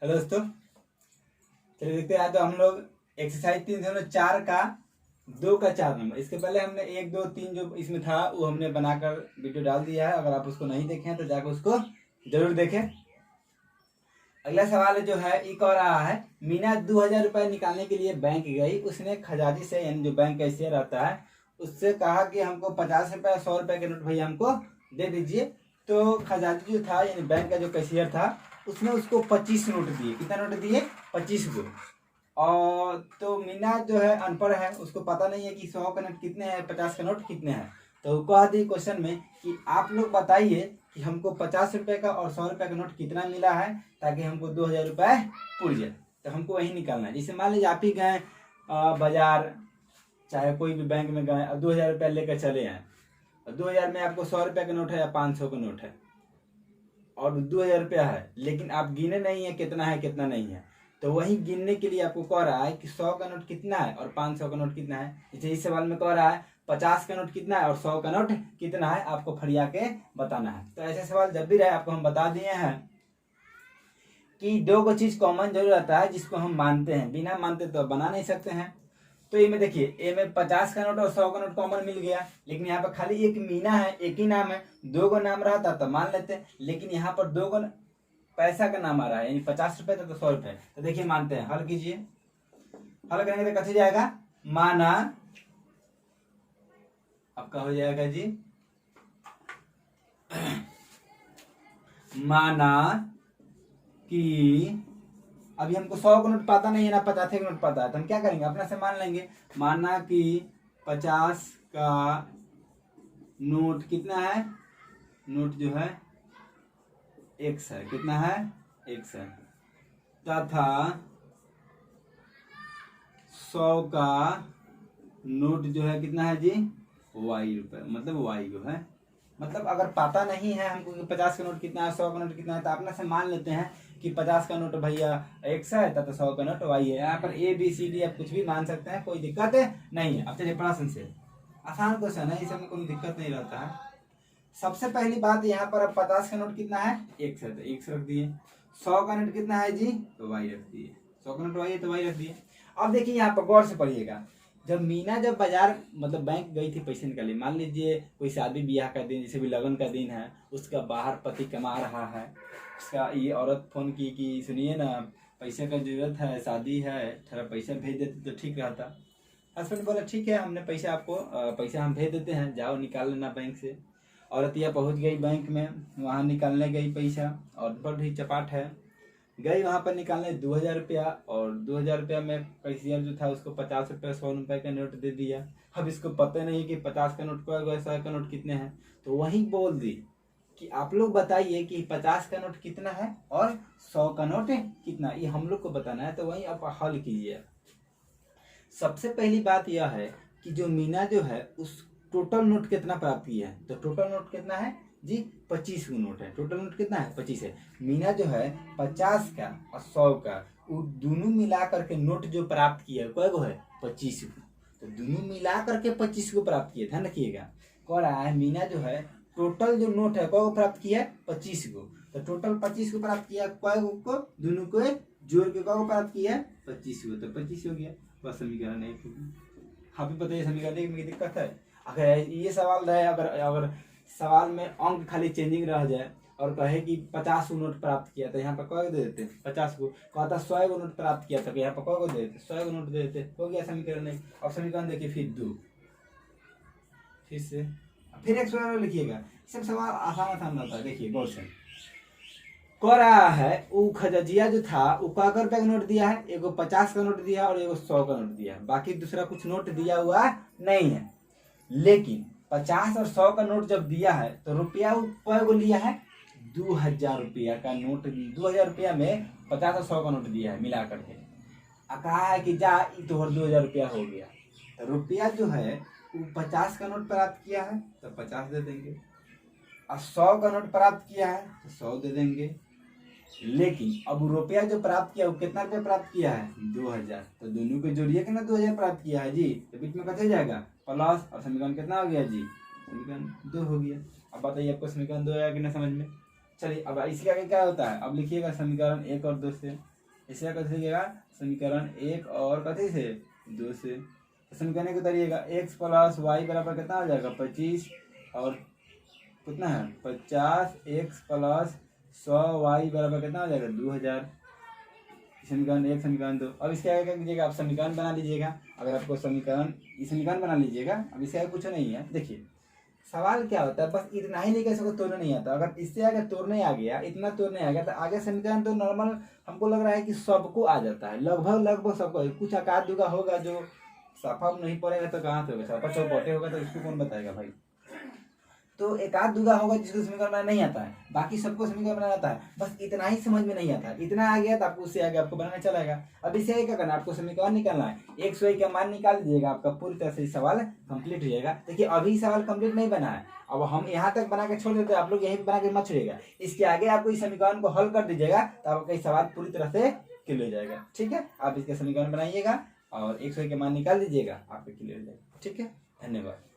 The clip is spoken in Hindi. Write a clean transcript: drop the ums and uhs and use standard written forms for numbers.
हेलो दोस्तों, चलिए देखते हैं। आज तो हम लोग एक्सरसाइज 304 का 2 का 4 नंबर, इसके पहले हमने 1 2 3 जो इसमें था वो हमने बनाकर वीडियो डाल दिया है। अगर आप उसको नहीं देखे हैं तो जाकर उसको जरूर देखें। अगला सवाल जो है एक और रहा है, मीना 2000 रुपये निकालने के लिए बैंक गई। उसने खजाजी से, यानी जो बैंक कैशियर रहता है, उससे कहा कि हमको 50 रुपये 100 रुपये के नोट भैया हमको दे दीजिए। तो खजाजी जो था, यानी बैंक का जो कैशियर था, उसने उसको 25 नोट दिए। कितना नोट दिए? 25 को। और तो मीना जो है अनपढ़ है, उसको पता नहीं है कि 100 का नोट कितने हैं, 50 का नोट कितने हैं। तो वो कहा दी क्वेश्चन में कि आप लोग बताइए कि हमको 50 रुपये का और 100 रुपये का नोट कितना मिला है, ताकि हमको 2000 रुपये पूर जाए। तो हमको वही निकालना है। जैसे मान लीजिए आप ही गए बाजार, चाहे कोई भी बैंक में गए और 2000 रुपये लेकर चले आए, और 2000 में आपको 100 रुपये का नोट है या 500 का नोट है और 2000 रुपया है, लेकिन आप गिने नहीं है कितना है कितना नहीं है। तो वही गिनने के लिए आपको कह रहा है कि 100 का नोट कितना है और 500 का नोट कितना है। जैसे इस सवाल में कह रहा है 50 का नोट कितना है और 100 का नोट कितना है, आपको फरिया के बताना है। तो ऐसे सवाल जब भी रहे आपको हम बता दिए हैं कि दो को चीज कॉमन जरूर रहता है जिसको हम मानते हैं, बिना मानते तो बना नहीं सकते हैं। तो ये में देखिए, ए में 50 का नोट और 100 का नोट कॉमन मिल गया, लेकिन यहाँ पर खाली एक मीना है, एक ही नाम है। 2 को नाम रहता तो मान लेते, लेकिन यहाँ पर 2 को पैसा का नाम आ रहा है, यानी 50 रुपए तो 100 रुपए। तो देखिए मानते हैं, हल कीजिए। हल करेंगे तो कैसे जाएगा? माना, आपका हो जाएगा जी, माना कि अभी हमको 100 का नोट पता नहीं है ना 50 का नोट पता है, तो हम क्या करेंगे, अपना से मान लेंगे। माना कि 50 का नोट कितना है, नोट जो है X है। कितना है? X है। तथा 100 का नोट जो है कितना है जी? Y रुपए, मतलब Y जो है। मतलब अगर पता नहीं है हमको कि 50 का नोट कितना है, 100 का नोट कितना है, तो अपना से मान लेते हैं कि 50 का नोट भैया X है, तथा 100 का नोट Y है। यहाँ पर ABCD आप कुछ भी मान सकते हैं, कोई दिक्कत नहीं है। अब चलिए प्रश्न से, आसान क्वेश्चन है, इसमें कोई दिक्कत नहीं रहता है। सबसे पहली बात, यहाँ पर अब 50 का नोट कितना है? X है, तो X रख दिए। 100 का नोट कितना है जी? तो Y रख दिए। 100 का नोट Y है तो Y रख दिए। अब देखिए यहाँ पर गौर से पढ़िएगा, जब मीना जब बाजार मतलब बैंक गई थी पैसे निकाले, मान लीजिए कोई शादी ब्याह का दिन, जैसे भी लगन का दिन है, उसका बाहर पति कमा रहा है, उसका ये औरत फोन की कि सुनिए ना पैसे का जरूरत है, शादी है, थोड़ा पैसा भेज देते तो ठीक रहता। हस्बैंड बोला ठीक है, हमने पैसा आपको पैसा हम भेज देते हैं, जाओ निकाल लेना बैंक से। औरतिया पहुंच गई बैंक में, वहाँ निकालने गई पैसा, और बड़ी चपाट है, गई वहाँ पर निकालने 2000 रुपया, और 2000 रुपया में कैशियर जो था उसको 50 रुपया 100 रुपये का नोट दे दिया। अब इसको पता नहीं कि 50 का नोट को 100 का नोट कितने हैं, तो वहीं बोल दी कि आप लोग बताइए कि 50 का नोट कितना है और 100 का नोट कितना, ये हम लोग को बताना है। तो वहीं आप हल कीजिए। सबसे पहली बात यह है कि जो मीना जो है उस टोटल नोट कितना प्राप्त किया है, तो टोटल नोट कितना है जी? 25 को नोट है। टोटल नोट कितना है? 25 है। मीना जो है 50 का और 100 का, वो दोनों मिला करके नोट जो प्राप्त किया है को है? 25 को। तो दोनों मिला करके 25 को प्राप्त किया, ध्यान रखिएगा। कह रहा है मीना जो है टोटल जो नोट है को प्राप्त किया है? 25 को। तो टोटल 25 को प्राप्त किया, को दोनों को जोड़ के को प्राप्त किया है? 25 को। तो 25 हो गया, बस समीकरण एक। हाँ भी बताइए समीकरण एक में दिक्कत है? अगर ये सवाल रहे, अगर सवाल में अंक खाली चेंजिंग रह जाए और कहे कि 50 को नोट प्राप्त किया, तो यहाँ पर कौ दे देते? 50 को। कहता 100 को नोट प्राप्त किया, तो यहाँ पर कौ दे देते? 100 को नोट दे देते। हो गया समीकरण एक। और समीकरण देखिए फिर 2, फिर से फिर एक सवाल लिखिएगा। सब सवाल आसान आसान रहता है। देखिए गौर से कह रहा है, वो खजजिया जो था वो का रुपये का नोट दिया है, एगो 50 का नोट दिया और एगो 100 का नोट दिया है, बाकी दूसरा कुछ नोट दिया हुआ नहीं है। लेकिन 50 और 100 का नोट जब दिया है तो रुपया को लिया है? 2000 रुपया का नोट। 2000 रुपया में 50 और 100 का नोट दिया है मिला करके। कहा है कि जा तोहर 2000 रुपया हो गया। तो रुपया जो है वो 50 का नोट प्राप्त किया है तो 50 दे देंगे, और 100 का नोट प्राप्त किया है तो 100 दे देंगे। लेकिन अब रुपया जो प्राप्त किया वो कितना रुपया प्राप्त किया है? 2000। तो दोनों को जोड़िए कि ना 2000 प्राप्त किया है जी, तो बीच में कैसे जाएगा? प्लस, और समीकरण कितना हो गया जी? समीकरण 2 हो गया। अब बताइए आपको समीकरण 2 आया कि ना समझ में? चलिए अब इसके आगे क्या होता है, अब लिखिएगा समीकरण 1 और 2 से। इससे कैसे लिखिएगा, समीकरण 1 और कथी से 2 से। समीकरण को उतारिएगा, x प्लस वाई बराबर कितना हो जाएगा 25 और कितना है 50, x प्लस 100 वाई बराबर कितना हो जाएगा 2000। समीकरण 1 समीकरण 2। अब इसके आगे क्या कीजिएगा, आप समीकरण बना लीजिएगा। अगर आपको समीकरण बना लीजिएगा। अब इसके आगे कुछ नहीं है। देखिए सवाल क्या होता है, बस इतना ही लेकर इसको तोड़ना नहीं आता। अगर इससे आगे तोड़ने आ गया, इतना तोड़ने आ गया तो आगे समीकरण तो नॉर्मल हमको लग रहा है कि सबको आ जाता है, लगभग सबको। कुछ आकार दुगा होगा जो साफा नहीं पड़ेगा तो कहाँ से होगा, साफा चौपटे होगा तो उसको कौन बताएगा भाई। तो एक आध दुगा होगा जिसको समीकरण बनाना नहीं आता है, बाकी सबको समीकरण बनाना आता है। बस इतना ही समझ में नहीं आता है, इतना आ गया तो आपको उससे आगे आपको बनाना चलेगा। अब इससे आगे क्या करना है, आपको समीकरण निकालना है। x y का मान निकाल दीजिएगा, आपका पूरी तरह से सवाल कंप्लीट हो जाएगा। देखिए अभी सवाल कंप्लीट नहीं बना है, अब हम यहाँ तक बना के छोड़ देते हैं, आप लोग यहीं बना के मत छोड़िएगा। इसके आगे आपको इस समीकरण को हल कर दीजिएगा तो आपका सवाल पूरी तरह से क्लियर हो जाएगा। ठीक है, आप इसके समीकरण बनाइएगा और x y के मान निकाल दीजिएगा, आपका क्लियर हो जाएगा। ठीक है, धन्यवाद।